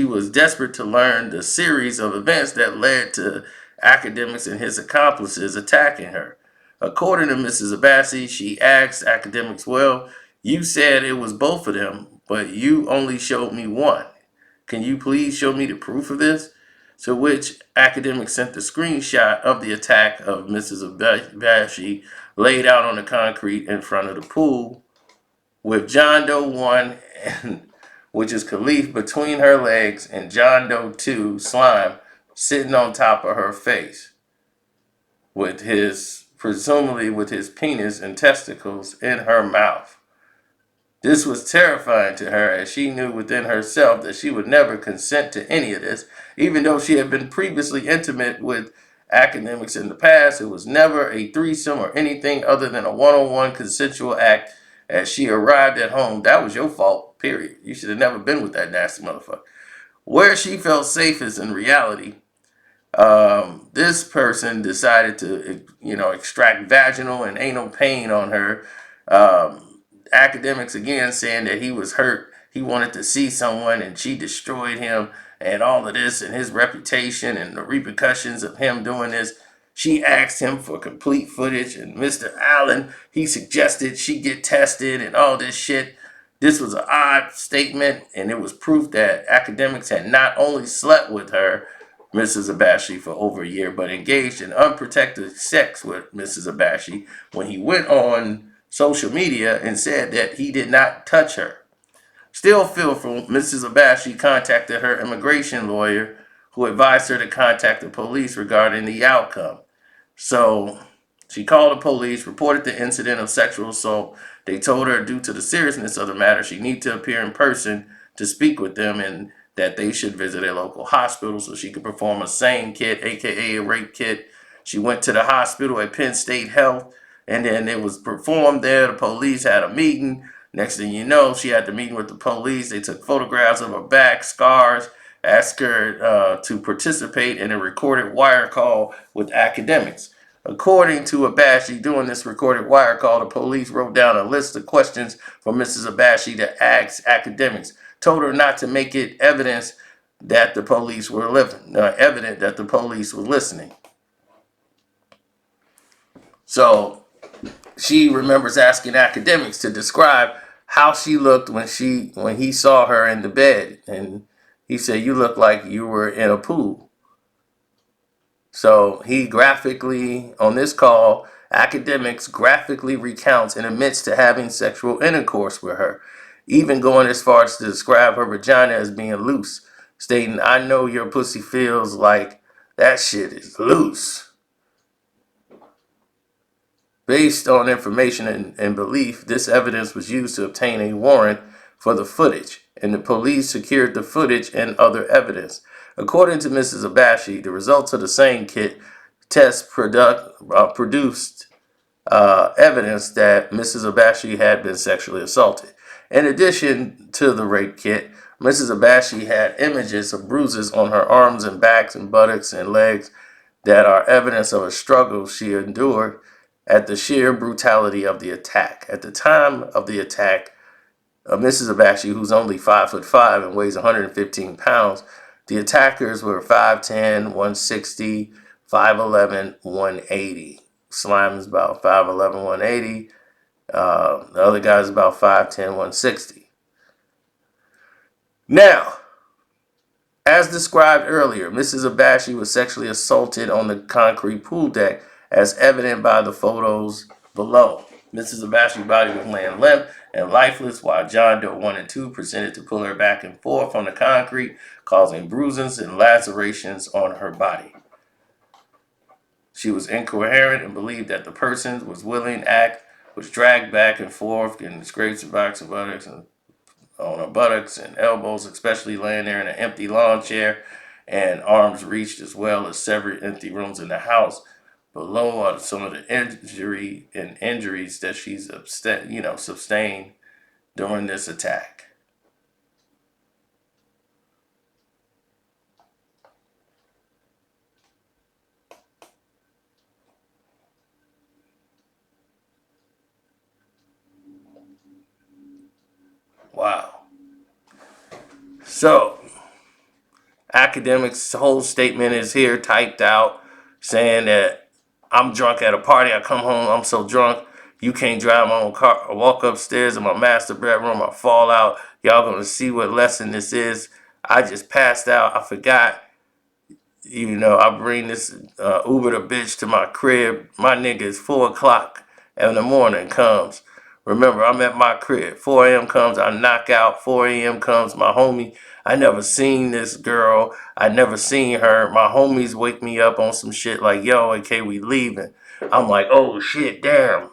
was desperate to learn the series of events that led to Akademiks and his accomplices attacking her. According to Mrs. Abassi, she asked Akademiks, well, you said it was both of them, but you only showed me one. Can you please show me the proof of this? To which Akademiks sent the screenshot of the attack of Mrs. Abassi laid out on the concrete in front of the pool with John Doe 1 and which is Khalif between her legs and John Doe 2 Slime sitting on top of her face with presumably with his penis and testicles in her mouth. This was terrifying to her as she knew within herself that she would never consent to any of this. Even though she had been previously intimate with Akademiks in the past, it was never a threesome or anything other than a one-on-one consensual act. As she arrived at home, that was your fault, period. You should have never been with that nasty motherfucker. Where she felt safest in reality, this person decided to, extract vaginal and anal pain on her. Akademiks again saying that he was hurt. He wanted to see someone and she destroyed him and all of this and his reputation and the repercussions of him doing this. She asked him for complete footage, and Mr. Allen, he suggested she get tested and all this shit. This was an odd statement, and it was proof that Akademiks had not only slept with her, Mrs. Abashi, for over a year, but engaged in unprotected sex with Mrs. Abashi when he went on social media and said that he did not touch her. Still fearful, Mrs. Abashi contacted her immigration lawyer, who advised her to contact the police regarding the outcome. So she called the police, reported the incident of sexual assault. They told her due to the seriousness of the matter, she needed to appear in person to speak with them and that they should visit a local hospital so she could perform a SANE kit, aka a rape kit. She went to the hospital at Penn State Health, and then it was performed there. The police had a meeting. Next thing you know, she had the meeting with the police. They took photographs of her back, scars, asked her to participate in a recorded wire call with Akademiks. According to Abashi, during this recorded wire call, the police wrote down a list of questions for Mrs. Abashi to ask Akademiks. Told her not to make it evident that the police were listening. So she remembers asking Akademiks to describe how she looked when he saw her in the bed, and he said, "You look like you were in a pool." So he graphically, on this call, Akademiks graphically recounts and admits to having sexual intercourse with her, even going as far as to describe her vagina as being loose, stating, "I know your pussy feels like that shit is loose." Based on information and belief, this evidence was used to obtain a warrant for the footage, and the police secured the footage and other evidence. According to Mrs. Abashi, the results of the SANE kit test produced evidence that Mrs. Abashi had been sexually assaulted. In addition to the rape kit, Mrs. Abashi had images of bruises on her arms and backs and buttocks and legs that are evidence of a struggle she endured at the sheer brutality of the attack. At the time of the attack, Mrs. Abashi, who's only 5'5" and weighs 115 pounds, the attackers were 5'10", 160, 5'11", 180. Slime is about 5'11", 180. The other guy's about 5'10", 160. Now, as described earlier, Mrs. Abashi was sexually assaulted on the concrete pool deck, as evident by the photos below. Mrs. Abashi's body was laying limp and lifeless, while John Doe 1 and 2 proceeded to pull her back and forth on the concrete, causing bruises and lacerations on her body. She was incoherent and believed that the person was willing act was dragged back and forth, getting scrapes and backs and buttocks and on her buttocks and elbows, especially laying there in an empty lawn chair, and arms reached, as well as several empty rooms in the house. Below are some of the injuries that she's sustained during this attack. Wow. So, Akademiks' whole statement is here typed out, saying that I'm drunk at a party. I come home, I'm so drunk, you can't drive my own car. I walk upstairs in my master bedroom, I fall out. Y'all gonna see what lesson this is. I just passed out. I forgot. I bring this Uber the bitch to my crib. My nigga is 4 o'clock in the morning comes. Remember, I'm at my crib. 4 a.m. comes, I knock out. 4 a.m. comes, my homie. I never seen this girl. I never seen her. My homies wake me up on some shit like, yo, okay, we leaving. I'm like, oh shit, damn.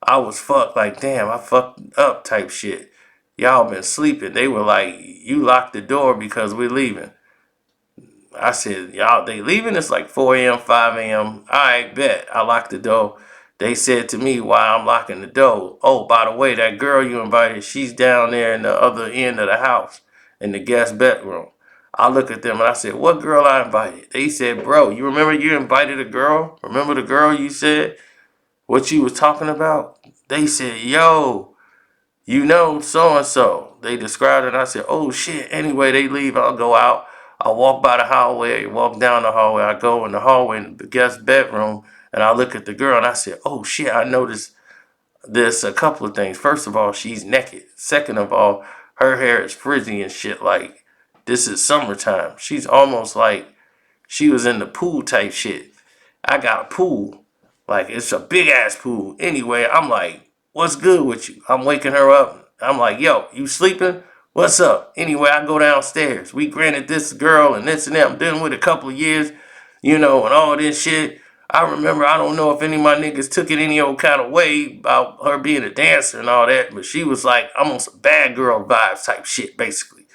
I was fucked, like, damn, I fucked up type shit. Y'all been sleeping. They were like, you locked the door because we're leaving. I said, y'all, they leaving? It's like 4 a.m., 5 a.m. I bet. I locked the door. They said to me, why I'm locking the door. Oh, by the way, that girl you invited, she's down there in the other end of the house in the guest bedroom. I look at them and I said, what girl I invited? They said, bro, you remember you invited a girl? Remember the girl you said what you was talking about? They said, yo, so-and-so. They described it, and I said, oh, shit. Anyway, they leave. I'll go out. I walk by the hallway, walk down the hallway. I go in the hallway in the guest bedroom, and I look at the girl, and I said, oh, shit, I noticed this a couple of things. First of all, she's naked. Second of all, her hair is frizzy and shit like this is summertime. She's almost like she was in the pool type shit. I got a pool. Like, it's a big ass pool. Anyway, I'm like, what's good with you? I'm waking her up. I'm like, yo, you sleeping? What's up? Anyway, I go downstairs. We granted this girl and this and that. I'm dealing with a couple of years, and all this shit. I remember, I don't know if any of my niggas took it any old kind of way about her being a dancer and all that, but she was like, I'm on some bad girl vibes type shit, basically.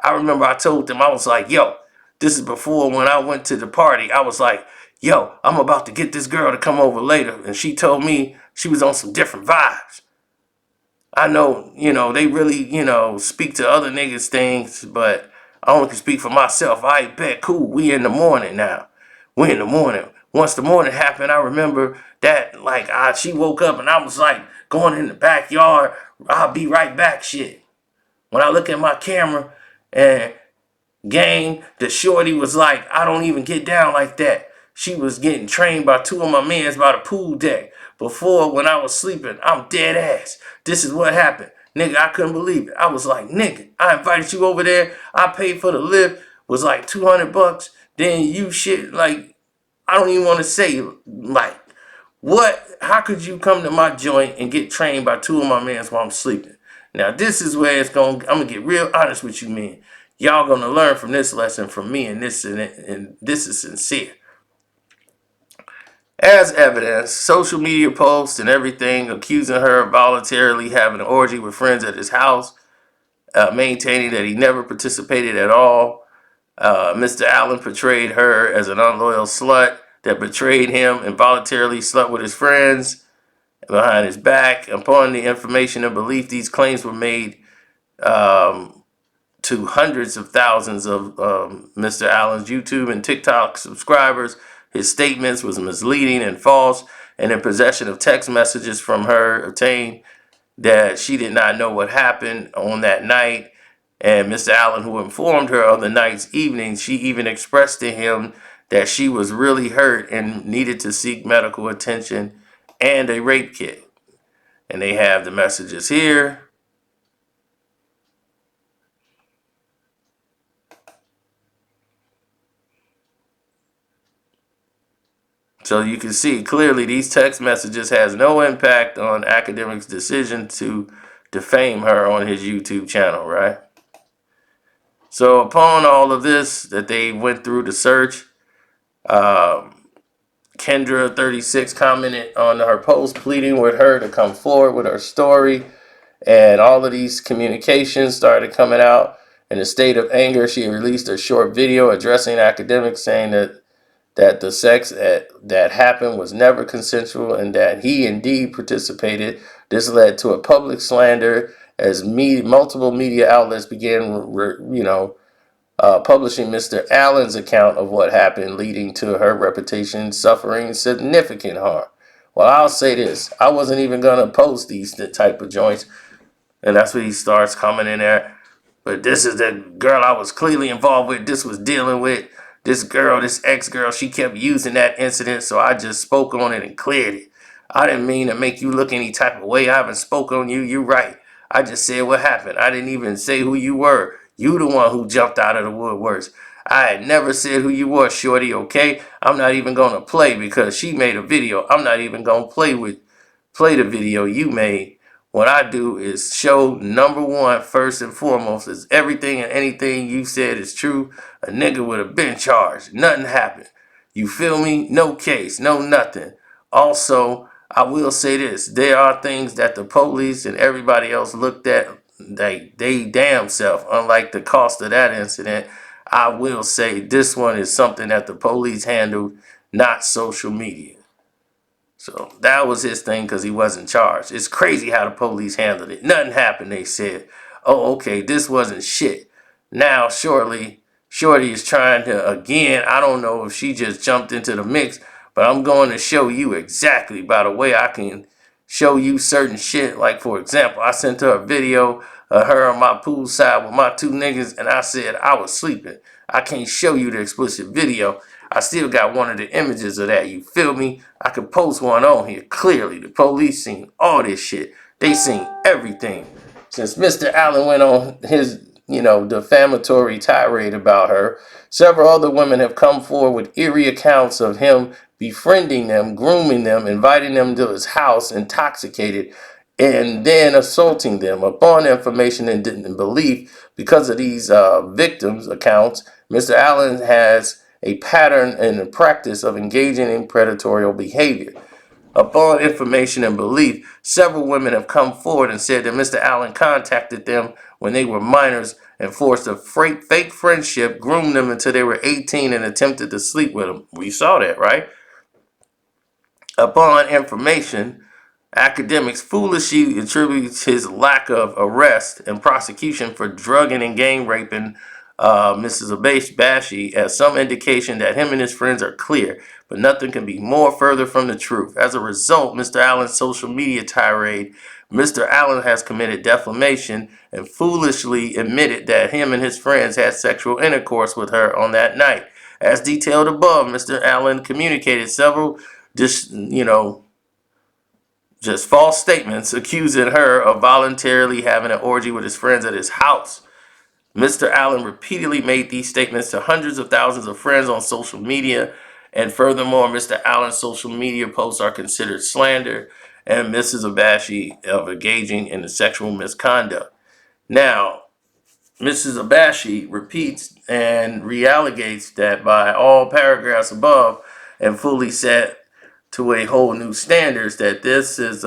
I remember I told them, I was like, yo, this is before when I went to the party. I was like, yo, I'm about to get this girl to come over later. And she told me she was on some different vibes. I know, they really, speak to other niggas things, but I only can speak for myself. I bet, cool, we in the morning now. We in the morning. Once the morning happened, I remember that, like, she woke up and I was like, going in the backyard, I'll be right back shit. When I look at my camera and gang, the shorty was like, I don't even get down like that. She was getting trained by two of my mans by the pool deck. Before, when I was sleeping, I'm dead ass. This is what happened. Nigga, I couldn't believe it. I was like, nigga, I invited you over there. I paid for the lift. Was like $200. Then you shit, like, I don't even want to say, like, what? How could you come to my joint and get trained by two of my mans while I'm sleeping? Now, this is where I'm going to get real honest with you, man. Y'all going to learn from this lesson from me, and this is sincere. As evidence, social media posts and everything accusing her of voluntarily having an orgy with friends at his house, maintaining that he never participated at all. Mr. Allen portrayed her as an unloyal slut that betrayed him and voluntarily slept with his friends behind his back. Upon the information and belief, these claims were made to hundreds of thousands of Mr. Allen's YouTube and TikTok subscribers. His statements was misleading and false, and in possession of text messages from her obtained that she did not know what happened on that night. And Mr. Allen, who informed her of the night's evening, she even expressed to him that she was really hurt and needed to seek medical attention and a rape kit. And they have the messages here. So you can see clearly these text messages has no impact on Akademiks' decision to defame her on his YouTube channel, right? So upon all of this that they went through the search, Kendra 36 commented on her post pleading with her to come forward with her story. And all of these communications started coming out. In a state of anger, she released a short video addressing Akademiks, saying that the sex that happened was never consensual and that he indeed participated. This led to a public slander as multiple media outlets began, publishing Mr. Allen's account of what happened, leading to her reputation suffering significant harm. Well, I'll say this. I wasn't even going to post these type of joints. And that's when he starts coming in there. But this is the girl I was clearly involved with. This was dealing with this girl, this ex-girl. She kept using that incident, so I just spoke on it and cleared it. I didn't mean to make you look any type of way. I haven't spoke on you. You're right. I just said what happened. I didn't even say who you were. You the one who jumped out of the woodworks. I had never said who you were, shorty, okay? I'm not even going to play because she made a video. I'm not even going to play the video you made. What I do is show number one, first and foremost, is everything and anything you said is true. A nigga would have been charged. Nothing happened. You feel me? No case, no nothing. Also, I will say this. There are things that the police and everybody else looked at they damn self. Unlike the cost of that incident, I will say this one is something that the police handled, not social media. So that was his thing because he wasn't charged. It's crazy how the police handled it. Nothing happened, they said. Oh, okay, this wasn't shit. Now, Shorty is trying to, again, I don't know if she just jumped into the mix, but I'm going to show you exactly by the way I can show you certain shit. Like, for example, I sent her a video of her on my poolside with my two niggas, and I said I was sleeping. I can't show you the explicit video. I still got one of the images of that. You feel me? I could post one on here. Clearly, the police seen all this shit. They seen everything. Since Mr. Allen went on his, defamatory tirade about her, several other women have come forward with eerie accounts of him befriending them, grooming them, inviting them to his house, intoxicated, and then assaulting them. Upon information and belief, because of these victims' accounts, Mr. Allen has a pattern and a practice of engaging in predatory behavior. Upon information and belief, several women have come forward and said that Mr. Allen contacted them when they were minors and forced a fake friendship, groomed them until they were 18 and attempted to sleep with them. We saw that, right? Upon information, Akademiks foolishly attributes his lack of arrest and prosecution for drugging and gang raping Mrs. Bashi as some indication that him and his friends are clear, but nothing can be more further from the truth. As a result, Mr. Allen's social media tirade, Mr. Allen has committed defamation and foolishly admitted that him and his friends had sexual intercourse with her on that night. As detailed above, Mr. Allen communicated several just false statements accusing her of voluntarily having an orgy with his friends at his house. Mr. Allen repeatedly made these statements to hundreds of thousands of friends on social media, and furthermore, Mr. Allen's social media posts are considered slander and Mrs. Abashi of engaging in the sexual misconduct. Now, Mrs. Abashi repeats and reallegates that by all paragraphs above and fully set to a whole new standards, that this is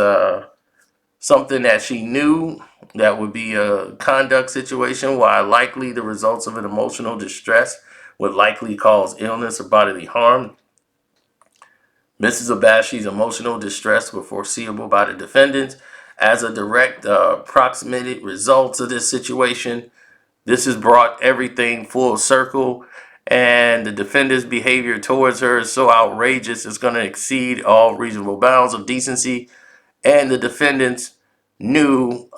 something that she knew that would be a conduct situation, while likely the results of an emotional distress would likely cause illness or bodily harm. Mrs. Abashi's emotional distress were foreseeable by the defendants as a direct approximated results of this situation. This has brought everything full circle, and the defendant's behavior towards her is so outrageous it's going to exceed all reasonable bounds of decency. And the defendants knew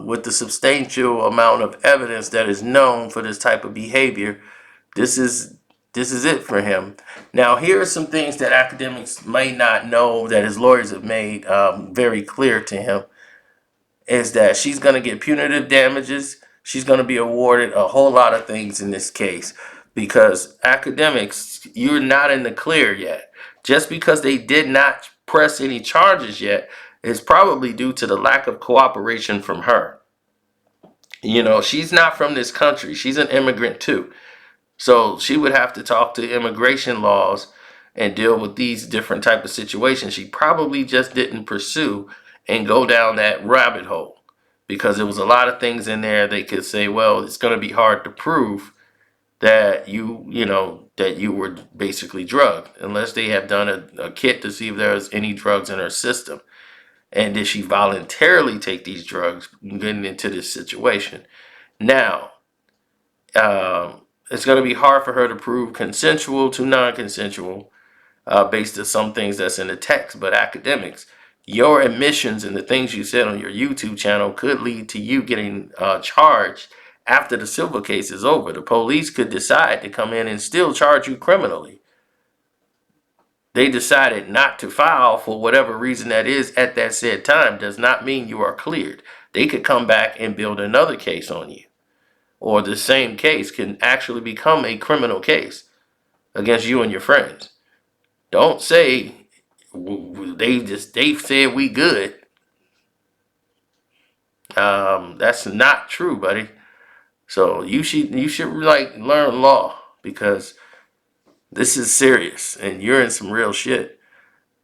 with the substantial amount of evidence that is known for this type of behavior, this is it for him. Now, here are some things that Akademiks may not know that his lawyers have made very clear to him. Is that she's going to get punitive damages. She's going to be awarded a whole lot of things in this case because Akademiks, you're not in the clear yet. Just because they did not press any charges yet is probably due to the lack of cooperation from her. She's not from this country. She's an immigrant too. So she would have to talk to immigration laws and deal with these different type of situations, she probably just didn't pursue and go down that rabbit hole, because there was a lot of things in there they could say, well, it's going to be hard to prove that that you were basically drugged, unless they have done a kit to see if there's any drugs in her system. And did she voluntarily take these drugs getting into this situation? Now, it's going to be hard for her to prove consensual to non-consensual based on some things that's in the text. But Akademiks, your admissions and the things you said on your YouTube channel could lead to you getting charged after the civil case is over. The police could decide to come in and still charge you criminally. They decided not to file for whatever reason that is at that said time does not mean you are cleared. They could come back and build another case on you. Or the same case can actually become a criminal case against you and your friends. Don't say they said we good. That's not true, buddy. So you should like learn law, because this is serious and you're in some real shit.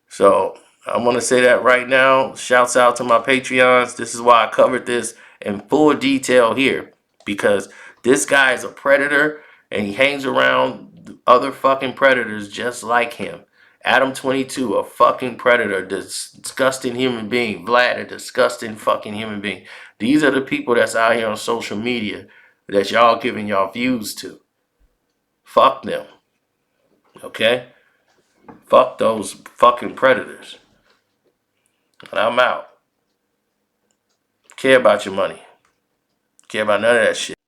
So I want to say that right now. Shouts out to my Patreons. This is why I covered this in full detail here, because this guy is a predator and he hangs around other fucking predators just like him. Adam 22, a fucking predator, disgusting human being. Vlad, a disgusting fucking human being. These are the people that's out here on social media that y'all giving y'all views to. Fuck them. Okay? Fuck those fucking predators. And I'm out. Care about your money. Care about none of that shit.